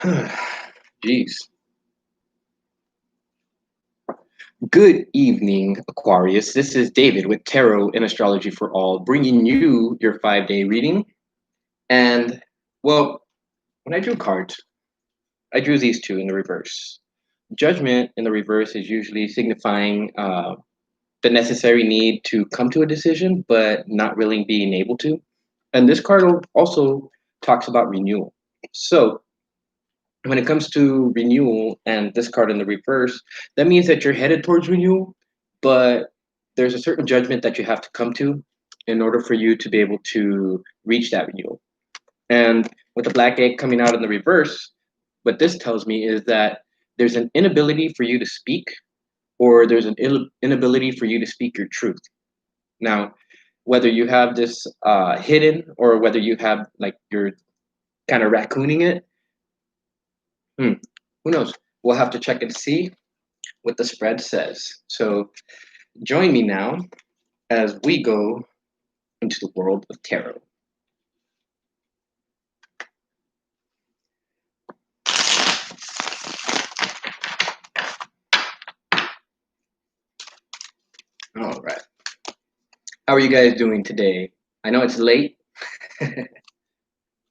Jeez. Good evening, Aquarius. This is David with Tarot and Astrology for All, bringing you your 5-day reading. And, well, when I drew cards, I drew these two in the reverse. Judgment in the reverse is usually signifying the necessary need to come to a decision, but not really being able to. And this card also talks about renewal. So, when it comes to renewal and this card in the reverse, that means that you're headed towards renewal, but there's a certain judgment that you have to come to in order for you to be able to reach that renewal. And with the black egg coming out in the reverse, what this tells me is that there's an inability for you to speak, or there's an inability for you to speak your truth. Now, whether you have this hidden or whether you have like you're kind of raccooning it, hmm, who knows? We'll have to check and see what the spread says. So join me now as we go into the world of tarot. All right. How are you guys doing today? I know it's late.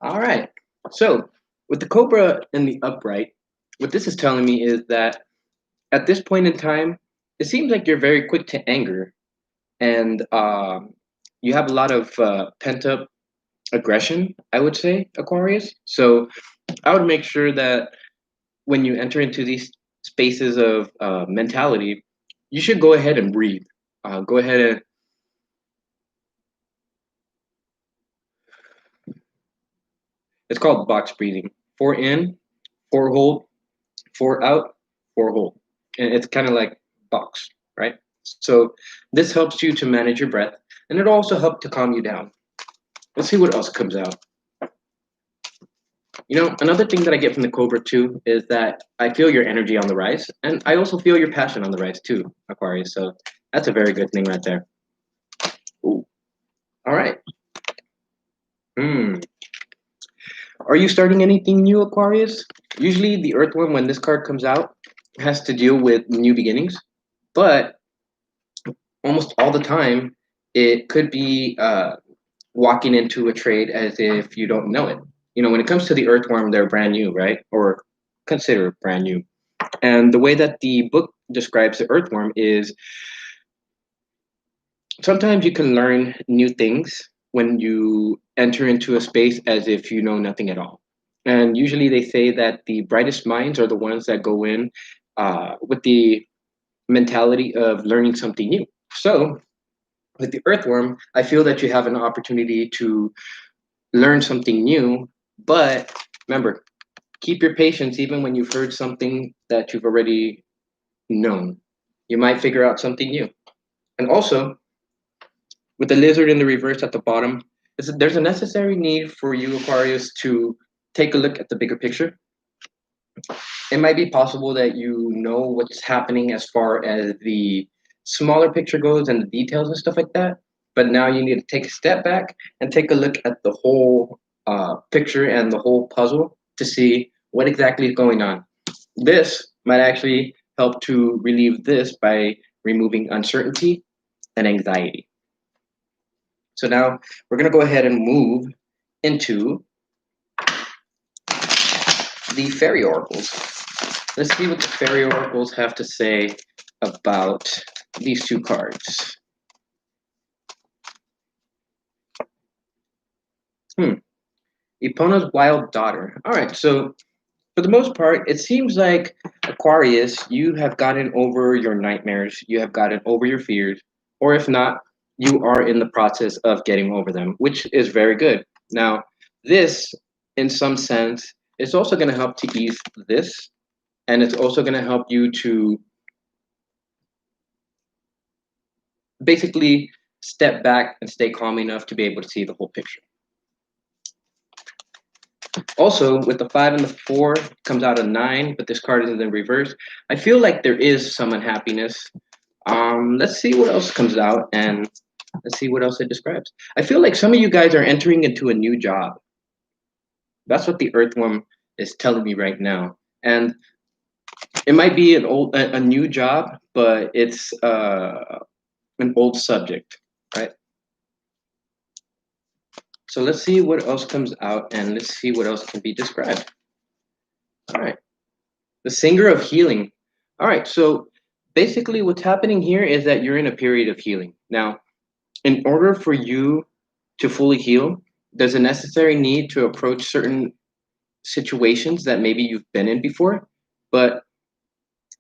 All right. So, with the Cobra in the upright, what this is telling me is that at this point in time, it seems like you're very quick to anger and you have a lot of pent up aggression, I would say, Aquarius. So, I would make sure that when you enter into these spaces of mentality, you should go ahead and breathe. Go ahead and it's called box breathing. 4 in, 4 hold, 4 out, 4 hold. And it's kind of like box, right? So this helps you to manage your breath and it'll also help to calm you down. Let's see what else comes out. You know, another thing that I get from the Cobra too is that I feel your energy on the rise and I also feel your passion on the rise too, Aquarius. So that's a very good thing right there. Ooh. All right. Hmm. Are you starting anything new, Aquarius? Usually, the Earthworm, when this card comes out, has to deal with new beginnings, but almost all the time, it could be walking into a trade as if you don't know it. You know, when it comes to the Earthworm, they're brand new, right? Or considered brand new. And the way that the book describes the Earthworm is sometimes you can learn new things when you enter into a space as if you know nothing at all. And usually they say that the brightest minds are the ones that go in with the mentality of learning something new. So with the earthworm, I feel that you have an opportunity to learn something new. But remember, keep your patience even when you've heard something that you've already known. You might figure out something new. And also, with the lizard in the reverse at the bottom, there's a necessary need for you, Aquarius, to take a look at the bigger picture. It might be possible that you know what's happening as far as the smaller picture goes and the details and stuff like that. But now you need to take a step back and take a look at the whole picture and the whole puzzle to see what exactly is going on. This might actually help to relieve this by removing uncertainty and anxiety. So now we're going to go ahead and move into the fairy oracles. Let's see what the fairy oracles have to say about these two cards. Epona's wild daughter. All right, so for the most part, it seems like Aquarius, you have gotten over your nightmares, you have gotten over your fears, or if not, you are in the process of getting over them, which is very good. Now, this, in some sense, is also going to help to ease this, and it's also going to help you to basically step back and stay calm enough to be able to see the whole picture. Also, with the 5 and the 4, comes out a 9, but this card is in the reverse. I feel like there is some unhappiness. Let's see what else comes out and let's see what else it describes. I feel like some of you guys are entering into a new job. That's what the earthworm is telling me right now. And it might be a new job, but it's an old subject, right? So let's see what else comes out, and let's see what else can be described. All right, the singer of healing. All right, so basically what's happening here is that you're in a period of healing. Now, in order for you to fully heal, there's a necessary need to approach certain situations that maybe you've been in before, but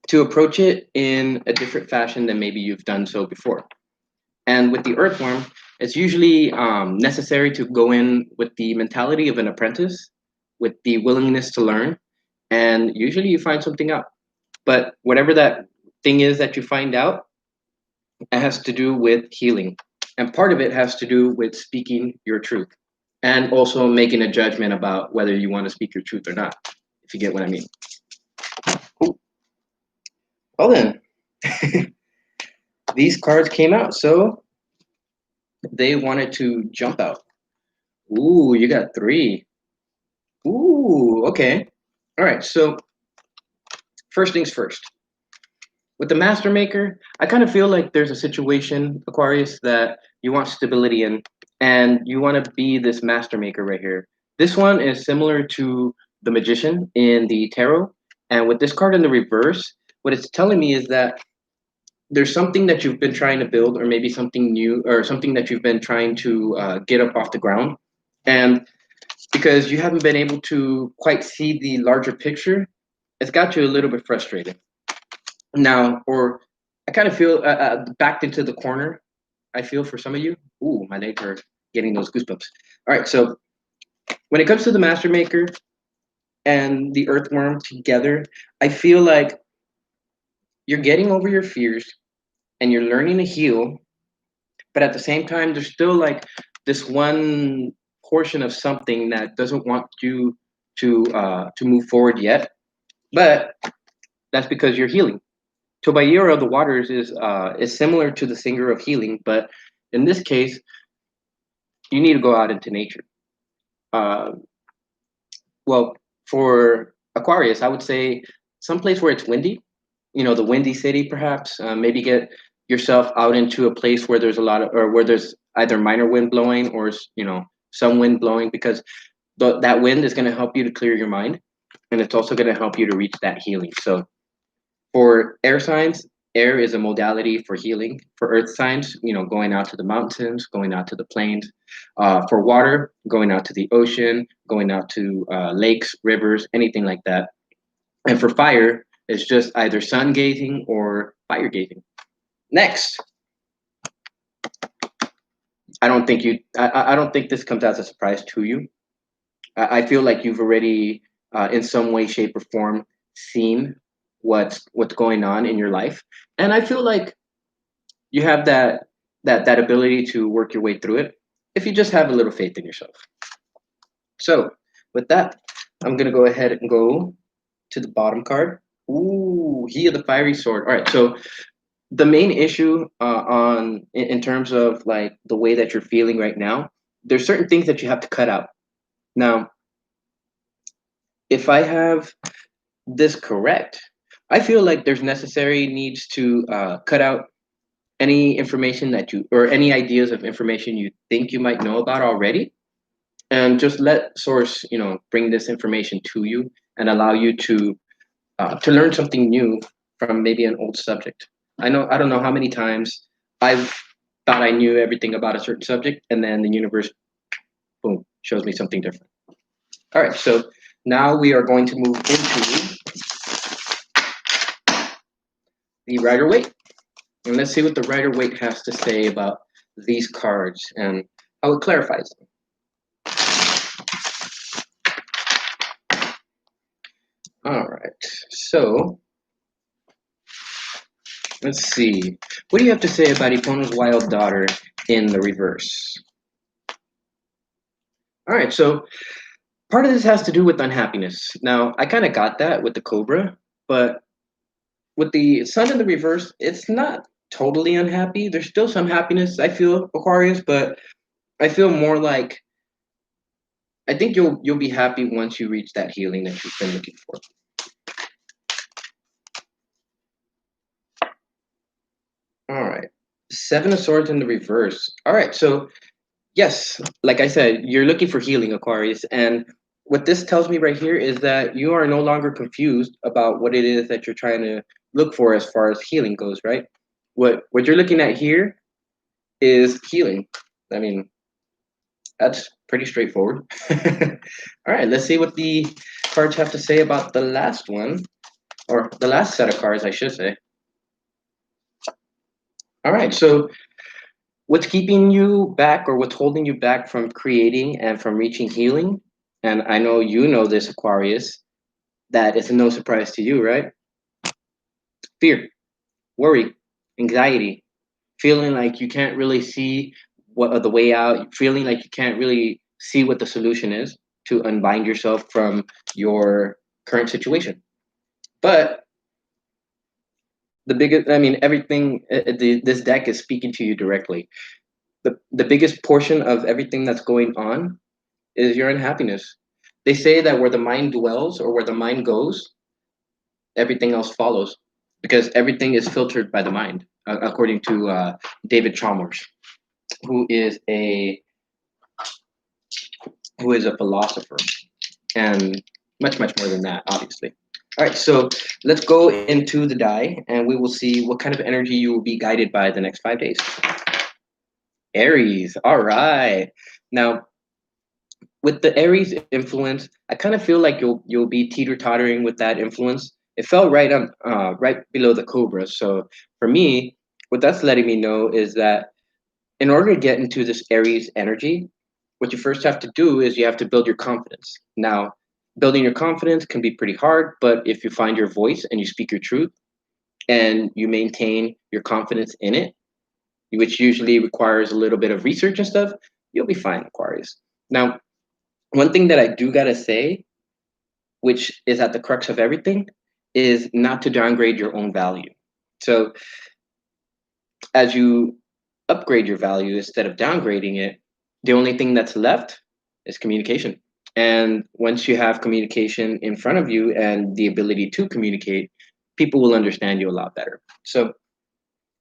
to approach it in a different fashion than maybe you've done so before. And with the earthworm, it's usually necessary to go in with the mentality of an apprentice, with the willingness to learn, and usually you find something out. But whatever that thing is that you find out, it has to do with healing. And part of it has to do with speaking your truth and also making a judgment about whether you want to speak your truth or not, if you get what I mean. Ooh. Well, then, these cards came out, so they wanted to jump out. Ooh, you got three. Ooh, okay. All right, so first things first. With the Master Maker, I kind of feel like there's a situation, Aquarius, that you want stability in, and you want to be this Master Maker right here. This one is similar to the Magician in the Tarot, and with this card in the reverse, what it's telling me is that there's something that you've been trying to build, or maybe something new, or something that you've been trying to get up off the ground, and because you haven't been able to quite see the larger picture, it's got you a little bit frustrated now, or I kind of feel backed into the corner. I feel for some of you. Ooh, my legs are getting those goosebumps. All right, so when it comes to the Master Maker and the Earthworm together, I feel like you're getting over your fears and you're learning to heal, but at the same time, there's still like this one portion of something that doesn't want you to move forward yet. But that's because you're healing. Tobayero of the Waters is similar to the Singer of Healing, but in this case, you need to go out into nature. Uh, well, for Aquarius, I would say someplace where it's windy. You know, the windy city, perhaps. Maybe get yourself out into a place where there's a lot of, or where there's either minor wind blowing or some wind blowing, because that wind is going to help you to clear your mind, and it's also going to help you to reach that healing. So for air signs, air is a modality for healing. For earth signs, going out to the mountains, going out to the plains. For water, going out to the ocean, going out to lakes, rivers, anything like that. And for fire, it's just either sun gazing or fire gazing. Next, I don't think this comes as a surprise to you. I feel like you've already, in some way, shape, or form, seen what's going on in your life, and I feel like you have that ability to work your way through it if you just have a little faith in yourself. So, with that, I'm gonna go ahead and go to the bottom card. Ooh, he of the fiery sword. All right, so the main issue in terms of like the way that you're feeling right now, there's certain things that you have to cut out. Now, if I have this correct, I feel like there's necessary needs to cut out any information that you, or any ideas of information you think you might know about already, and just let source bring this information to you and allow you to learn something new from maybe an old subject. I don't know how many times I've thought I knew everything about a certain subject, and then the universe, boom, shows me something different. All right, so now we are going to move into the Rider Waite, and let's see what the Rider Waite has to say about these cards and how it clarifies them. All right, so let's see. What do you have to say about Ipono's wild daughter in the reverse? All right, so part of this has to do with unhappiness. Now, I kind of got that with the Cobra, but with the Sun in the reverse, it's not totally unhappy. There's still some happiness, I feel, Aquarius, but I feel more like I think you'll be happy once you reach that healing that you've been looking for. All right. Seven of Swords in the reverse. All right. So, yes, like I said, you're looking for healing, Aquarius. And what this tells me right here is that you are no longer confused about what it is that you're trying to look for as far as healing goes, right? What you're looking at here is healing. I mean, that's pretty straightforward. All right, let's see what the cards have to say about the last one, or the last set of cards, I should say. All right, so what's keeping you back or what's holding you back from creating and from reaching healing? And I know you know this, Aquarius, that is no surprise to you, right? Fear, worry, anxiety, feeling like you can't really see what the way out, feeling like you can't really see what the solution is to unbind yourself from your current situation. But the biggest, I mean, everything, this deck is speaking to you directly. The biggest portion of everything that's going on is your unhappiness. They say that where the mind dwells or where the mind goes, everything else follows because everything is filtered by the mind, according to David Chalmers, who is a philosopher and much more than that, obviously. All right, so let's go into the die and we will see what kind of energy you will be guided by the next 5 days. Aries. All right. Now, with the Aries influence, I kind of feel like you'll be teeter tottering with that influence. It fell right on right below the Cobra. So for me, what that's letting me know is that in order to get into this Aries energy, what you first have to do is you have to build your confidence. Now, building your confidence can be pretty hard, but if you find your voice and you speak your truth and you maintain your confidence in it, which usually requires a little bit of research and stuff, you'll be fine, Aquarius. Now, one thing that I do gotta say, which is at the crux of everything, is not to downgrade your own value. So as you upgrade your value instead of downgrading it, the only thing that's left is communication. And once you have communication in front of you and the ability to communicate, people will understand you a lot better. So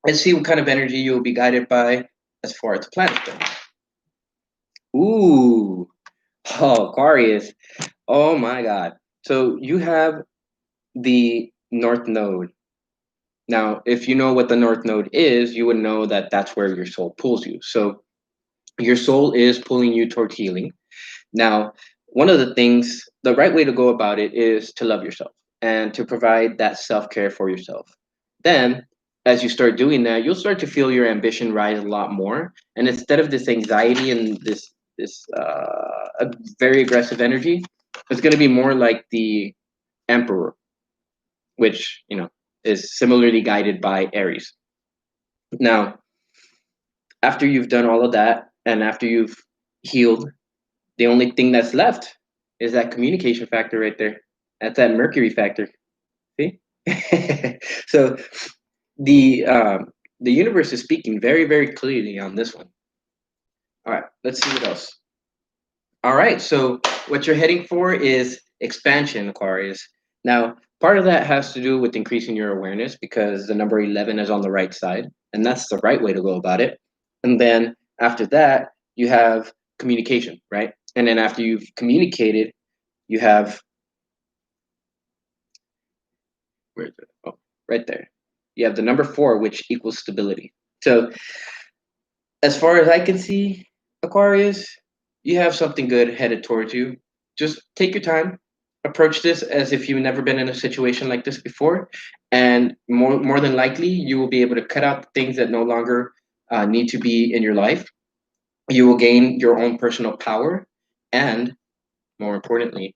let's see what kind of energy you'll be guided by as far as the planets go. Ooh, oh, Aquarius. Oh my God. So you have the North Node. Now, if you know what the North Node is, you would know that that's where your soul pulls you. So your soul is pulling you toward healing. Now, one of the things, the right way to go about it is to love yourself and to provide that self care for yourself. Then, as you start doing that, you'll start to feel your ambition rise a lot more. And instead of this anxiety and this very aggressive energy, it's going to be more like the Emperor, which is similarly guided by Aries. Now, after you've done all of that, and after you've healed, the only thing that's left is that communication factor right there. That's that Mercury factor. See? So the universe is speaking very clearly on this one. All right, let's see what else. All right, so what you're heading for is expansion, Aquarius. Now, part of that has to do with increasing your awareness because the number 11 is on the right side, and that's the right way to go about it. And then after that, you have communication, right? And then after you've communicated, you have, where is it? Oh, right there. You have the number 4, which equals stability. So as far as I can see, Aquarius, you have something good headed towards you. Just take your time, approach this as if you've never been in a situation like this before, and more than likely, you will be able to cut out the things that no longer need to be in your life. You will gain your own personal power, and more importantly,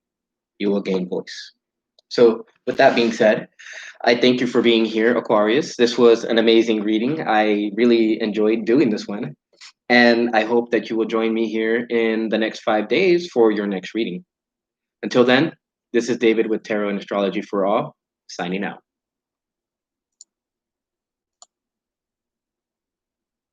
you will gain voice. So, with that being said, I thank you for being here, Aquarius. This was an amazing reading. I really enjoyed doing this one. And I hope that you will join me here in the next 5 days for your next reading. Until then, this is David with Tarot and Astrology for All, signing out.